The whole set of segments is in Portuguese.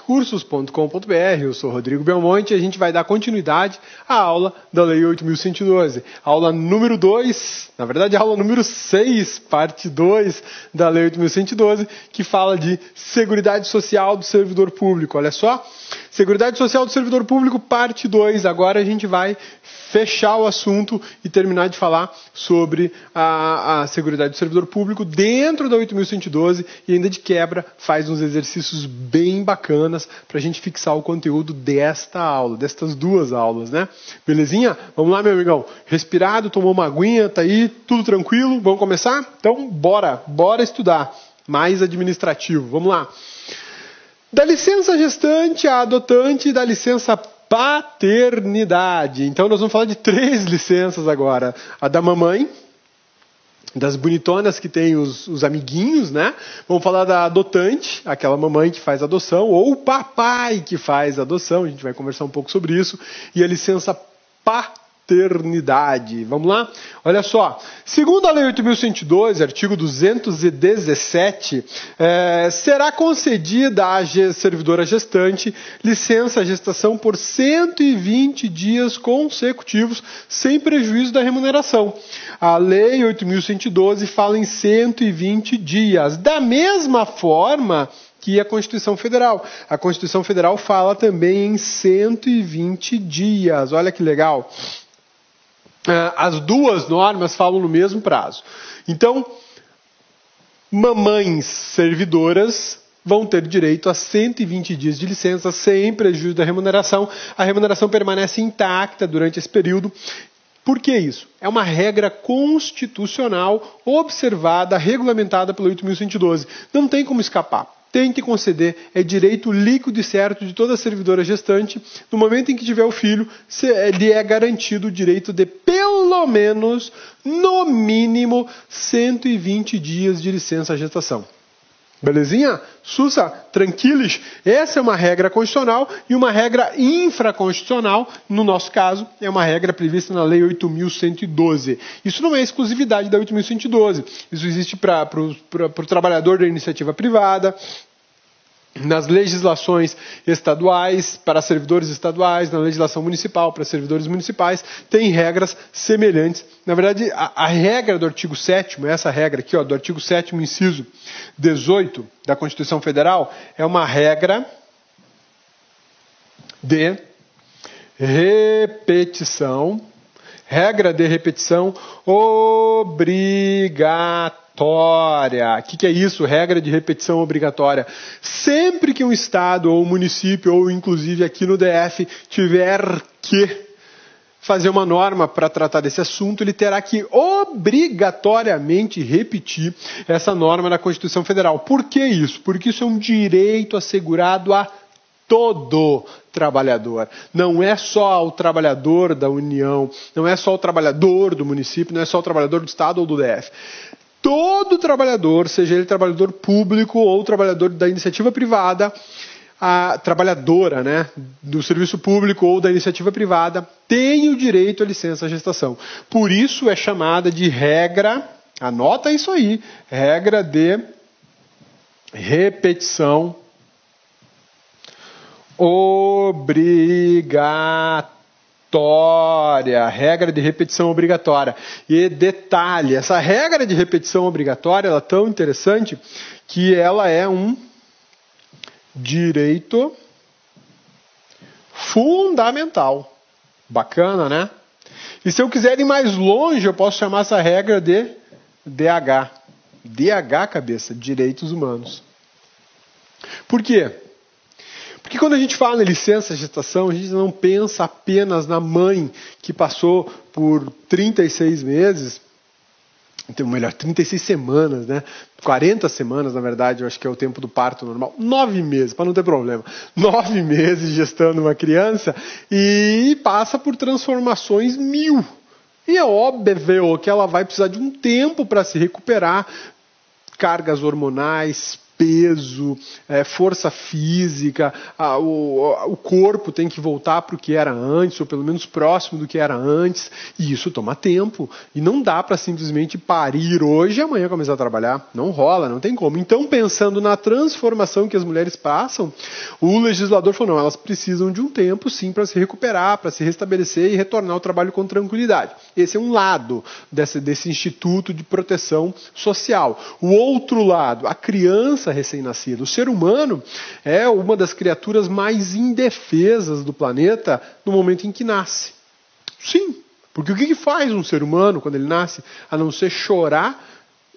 cursos.com.br. Eu sou Rodrigo Belmonte e a gente vai dar continuidade à aula da Lei 8.112. Aula número 2, na verdade a aula número 6, parte 2 da Lei 8.112, que fala de Seguridade Social do Servidor Público. Olha só, Seguridade Social do Servidor Público, parte 2. Agora a gente vai fechar o assunto e terminar de falar sobre a Seguridade do Servidor Público dentro da 8.112 e ainda de quebra faz uns exercícios bem bacanas para a gente fixar o conteúdo desta aula, destas duas aulas, né? Belezinha? Vamos lá, meu amigão. Respirado, tomou uma aguinha, tá aí, tudo tranquilo? Vamos começar? Então, bora estudar. Mais administrativo. Vamos lá. Da licença gestante à adotante e da licença paternidade. Então nós vamos falar de 3 licenças agora. A da mamãe, das bonitonas que tem os amiguinhos, né? Vamos falar da adotante, aquela mamãe que faz adoção, ou o papai que faz adoção. A gente vai conversar um pouco sobre isso. E a licença paternidade. Vamos lá? Olha só. Segundo a Lei 8.112, artigo 217, será concedida à servidora gestante licença gestação por 120 dias consecutivos, sem prejuízo da remuneração. A Lei 8.112 fala em 120 dias. Da mesma forma que a Constituição Federal. A Constituição Federal fala também em 120 dias. Olha que legal. As duas normas falam no mesmo prazo. Então, mamães servidoras vão ter direito a 120 dias de licença sem prejuízo da remuneração. A remuneração permanece intacta durante esse período. Por que isso? É uma regra constitucional observada, regulamentada pela 8.112. Não tem como escapar. Tem que conceder, é direito líquido e certo de toda servidora gestante. No momento em que tiver o filho, lhe é garantido o direito de pelo menos, no mínimo, 120 dias de licença gestação. Belezinha? Sussa? Tranquilos? Essa é uma regra constitucional e uma regra infraconstitucional, no nosso caso, é uma regra prevista na Lei 8.112. Isso não é exclusividade da 8.112. Isso existe para o trabalhador da iniciativa privada, nas legislações estaduais, para servidores estaduais, na legislação municipal, para servidores municipais, tem regras semelhantes. Na verdade, a regra do artigo 7º, essa regra aqui, ó, do artigo 7º, inciso 18 da Constituição Federal, é uma regra de repetição, obrigatória. O que é isso? Regra de repetição obrigatória. Sempre que um estado ou um município, ou inclusive aqui no DF, tiver que fazer uma norma para tratar desse assunto, ele terá que obrigatoriamente repetir essa norma da Constituição Federal. Por que isso? Porque isso é um direito assegurado a todo trabalhador. Não é só o trabalhador da União, não é só o trabalhador do município, não é só o trabalhador do estado ou do DF. Todo trabalhador, seja ele trabalhador público ou trabalhador da iniciativa privada, a trabalhadora, né, do serviço público ou da iniciativa privada, tem o direito à licença gestação. Por isso é chamada de regra, anota isso aí, regra de repetição obrigatória. Regra de repetição obrigatória. E detalhe, essa regra de repetição obrigatória ela é tão interessante que ela é um direito fundamental. Bacana, né? E se eu quiser ir mais longe, eu posso chamar essa regra de DH. DH, cabeça, direitos humanos. Por quê? Porque quando a gente fala em licença gestação, a gente não pensa apenas na mãe que passou por 36 meses, então, melhor, 36 semanas, né? 40 semanas, na verdade, eu acho que é o tempo do parto normal. 9 meses, para não ter problema. 9 meses gestando uma criança e passa por transformações 1000. E é óbvio que ela vai precisar de um tempo para se recuperar, cargas hormonais, peso, força física, o corpo tem que voltar para o que era antes, ou pelo menos próximo do que era antes, e isso toma tempo. E não dá para simplesmente parir hoje e amanhã começar a trabalhar. Não rola, não tem como. Então, pensando na transformação que as mulheres passam, o legislador falou, não, elas precisam de um tempo, sim, para se recuperar, para se restabelecer e retornar ao trabalho com tranquilidade. Esse é um lado desse instituto de proteção social. O outro lado, a criança recém-nascida. O ser humano é uma das criaturas mais indefesas do planeta no momento em que nasce. Sim, porque o que faz um ser humano quando ele nasce, a não ser chorar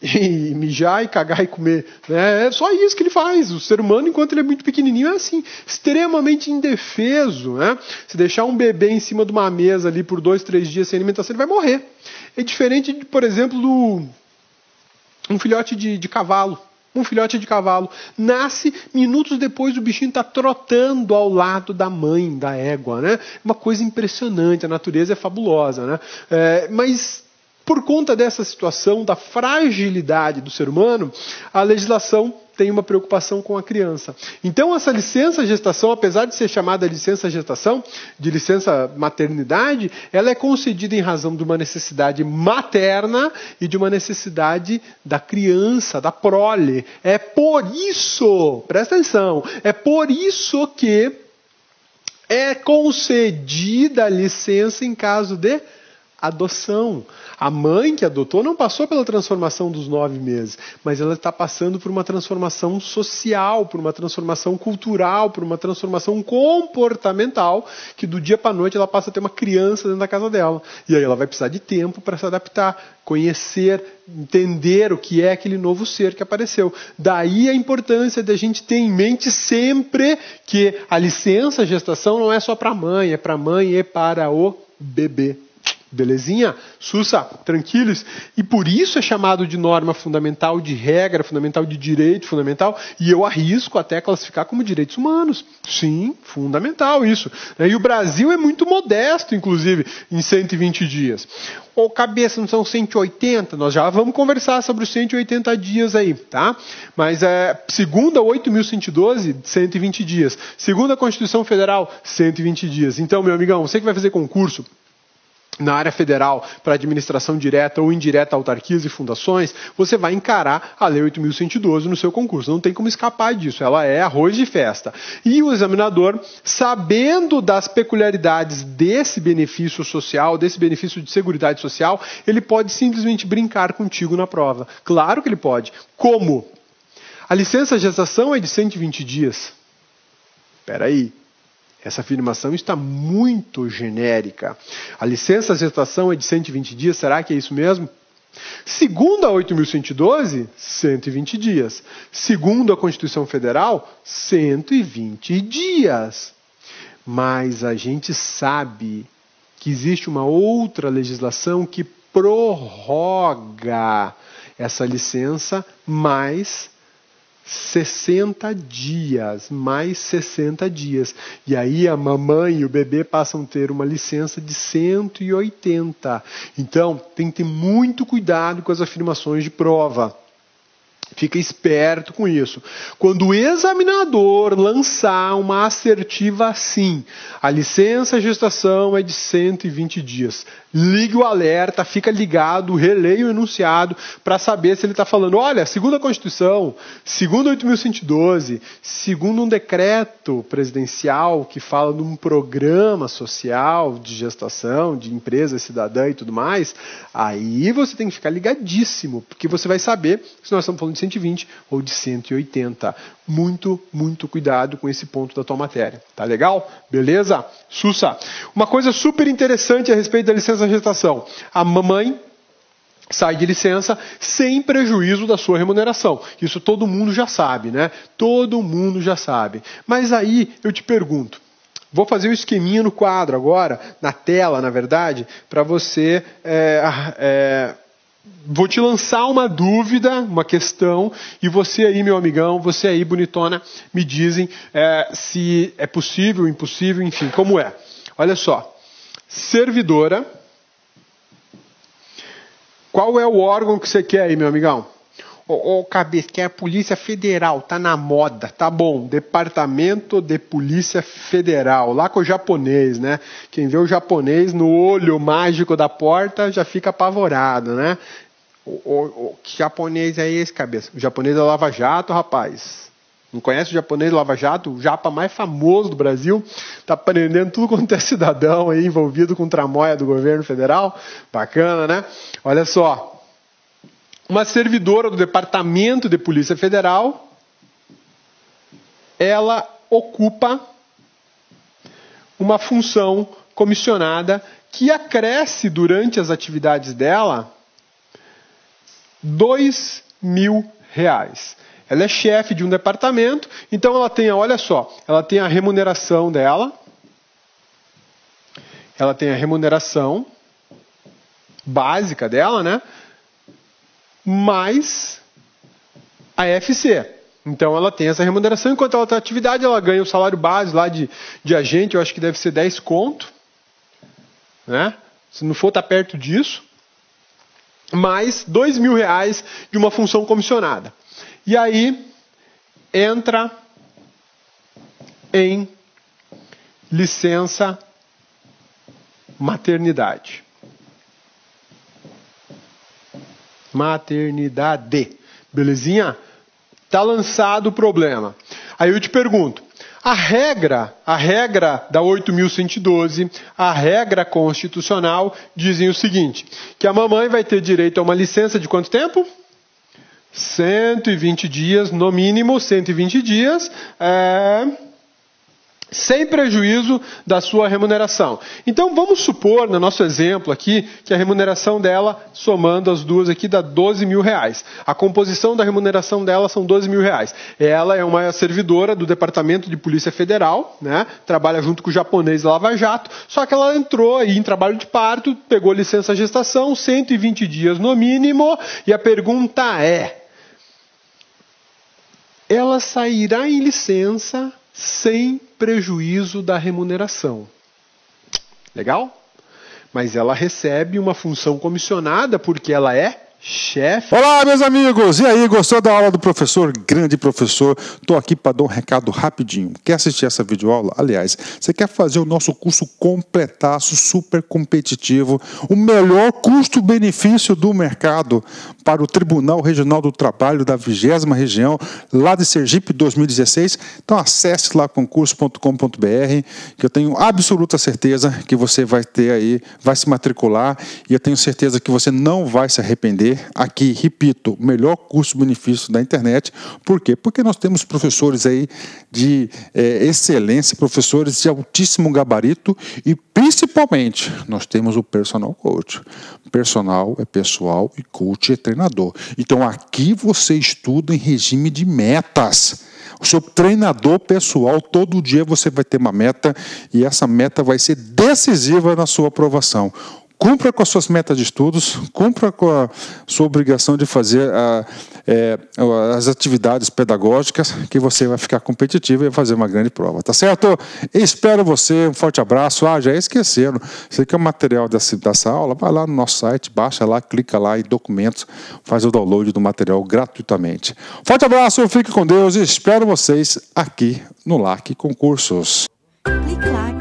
e mijar e cagar e comer, né? É só isso que ele faz. O ser humano, enquanto ele é muito pequenininho, é assim, extremamente indefeso, né? Se deixar um bebê em cima de uma mesa ali por 2, 3 dias sem alimentação, ele vai morrer. É diferente, por exemplo, um filhote de cavalo. Um filhote de cavalo nasce, minutos depois o bichinho está trotando ao lado da mãe, da égua, né? Uma coisa impressionante, a natureza é fabulosa, né? Mas por conta dessa situação, da fragilidade do ser humano, a legislação tem uma preocupação com a criança. Então, essa licença gestação, apesar de ser chamada licença gestação, de licença maternidade, ela é concedida em razão de uma necessidade materna e de uma necessidade da criança, da prole. É por isso, presta atenção, é por isso que é concedida a licença em caso de adoção. A mãe que adotou não passou pela transformação dos 9 meses, mas ela está passando por uma transformação social, por uma transformação cultural, por uma transformação comportamental, que do dia para a noite ela passa a ter uma criança dentro da casa dela. E aí ela vai precisar de tempo para se adaptar, conhecer, entender o que é aquele novo ser que apareceu. Daí a importância da gente ter em mente sempre que a licença gestação não é só para a mãe e para o bebê. Belezinha? Sussa, tranquilos? E por isso é chamado de norma fundamental, de regra fundamental, de direito fundamental, e eu arrisco até classificar como direitos humanos. Sim, fundamental isso. E o Brasil é muito modesto, inclusive, em 120 dias. Ou cabeça, não são 180? Nós já vamos conversar sobre os 180 dias aí, tá? Mas segundo a 8.112, 120 dias. Segundo a Constituição Federal, 120 dias. Então, meu amigão, você que vai fazer concurso na área federal para administração direta ou indireta, autarquias e fundações, você vai encarar a Lei 8.112 no seu concurso. Não tem como escapar disso, ela é arroz de festa. E o examinador, sabendo das peculiaridades desse benefício social, desse benefício de seguridade social, ele pode simplesmente brincar contigo na prova. Claro que ele pode. Como? A licença gestação é de 120 dias. Espera aí. Essa afirmação está muito genérica. A licença gestação é de 120 dias, será que é isso mesmo? Segundo a 8.112, 120 dias. Segundo a Constituição Federal, 120 dias. Mas a gente sabe que existe uma outra legislação que prorroga essa licença mais 60 dias, mais 60 dias. E aí a mamãe e o bebê passam a ter uma licença de 180. Então, tem que ter muito cuidado com as afirmações de prova. Fica esperto com isso. Quando o examinador lançar uma assertiva assim, a licença gestação é de 120 dias. Ligue o alerta, fica ligado, releia o enunciado para saber se ele está falando, olha, segundo a Constituição, segundo 8.112, segundo um decreto presidencial que fala de um programa social de gestação, de empresa cidadã e tudo mais, aí você tem que ficar ligadíssimo, porque você vai saber se nós estamos falando de 120 ou de 180. Muito, muito cuidado com esse ponto da tua matéria. Tá legal? Beleza? Sussa. Uma coisa super interessante a respeito da licença gestação. A mamãe sai de licença sem prejuízo da sua remuneração. Isso todo mundo já sabe, né? Todo mundo já sabe. Mas aí eu te pergunto, vou fazer um esqueminha no quadro agora, na tela, na verdade, para você... Vou te lançar uma dúvida, uma questão, e você aí, meu amigão, você aí, bonitona, me dizem se é possível, impossível, enfim, como é. Olha só, servidora, qual é o órgão que você quer aí, meu amigão? Ô, cabeça, que é a Polícia Federal, tá na moda, tá bom. Departamento de Polícia Federal, lá com o japonês, né? Quem vê o japonês no olho mágico da porta já fica apavorado, né? Que japonês é esse, cabeça? O japonês é o Lava Jato, rapaz. Não conhece o japonês Lava Jato? O japa mais famoso do Brasil. Tá prendendo tudo quanto é cidadão aí envolvido com tramóia do governo federal. Bacana, né? Olha só. Uma servidora do Departamento de Polícia Federal, ela ocupa uma função comissionada que acresce durante as atividades dela R$2.000. Ela é chefe de um departamento, então ela tem, olha só, ela tem a remuneração dela, ela tem a remuneração básica dela, né? Mais a FC. Então ela tem essa remuneração, enquanto ela está em atividade, ela ganha o salário base lá de agente, eu acho que deve ser 10 conto, né? Se não for, tá perto disso. Mais R$2.000 de uma função comissionada. E aí entra em licença maternidade. Maternidade. Belezinha? Tá lançado o problema. Aí eu te pergunto, a regra da 8.112, a regra constitucional dizem o seguinte, que a mamãe vai ter direito a uma licença de quanto tempo? 120 dias, no mínimo 120 dias, sem prejuízo da sua remuneração. Então vamos supor, no nosso exemplo aqui, que a remuneração dela, somando as duas aqui, dá R$12.000. A composição da remuneração dela são R$12.000. Ela é uma servidora do Departamento de Polícia Federal, né? Trabalha junto com o japonês Lava Jato, só que ela entrou aí em trabalho de parto, pegou licença gestação, 120 dias no mínimo, e a pergunta é, ela sairá em licença sem prejuízo da remuneração. Legal? Mas ela recebe uma função comissionada porque ela é chefe. Olá, meus amigos! E aí, gostou da aula do professor? Grande professor. Estou aqui para dar um recado rapidinho. Quer assistir essa videoaula? Aliás, você quer fazer o nosso curso completaço, super competitivo, o melhor custo-benefício do mercado para o Tribunal Regional do Trabalho da 20ª Região, lá de Sergipe 2016? Então acesse lá concurso.com.br, que eu tenho absoluta certeza que você vai ter aí, vai se matricular, e eu tenho certeza que você não vai se arrepender. Aqui, repito, o melhor custo-benefício da internet. Por quê? Porque nós temos professores aí de excelência, professores de altíssimo gabarito e, principalmente, nós temos o personal coach. Personal é pessoal e coach é treinador. Então, aqui você estuda em regime de metas. O seu treinador pessoal, todo dia você vai ter uma meta e essa meta vai ser decisiva na sua aprovação. Cumpra com as suas metas de estudos, cumpra com a sua obrigação de fazer as atividades pedagógicas, que você vai ficar competitivo e vai fazer uma grande prova, tá certo? Espero você, um forte abraço. Já esqueceram, você quer o material dessa aula, vai lá no nosso site, baixa lá, clica lá em documentos, faz o download do material gratuitamente. Forte abraço, fique com Deus e espero vocês aqui no LAC Concursos. Clique lá.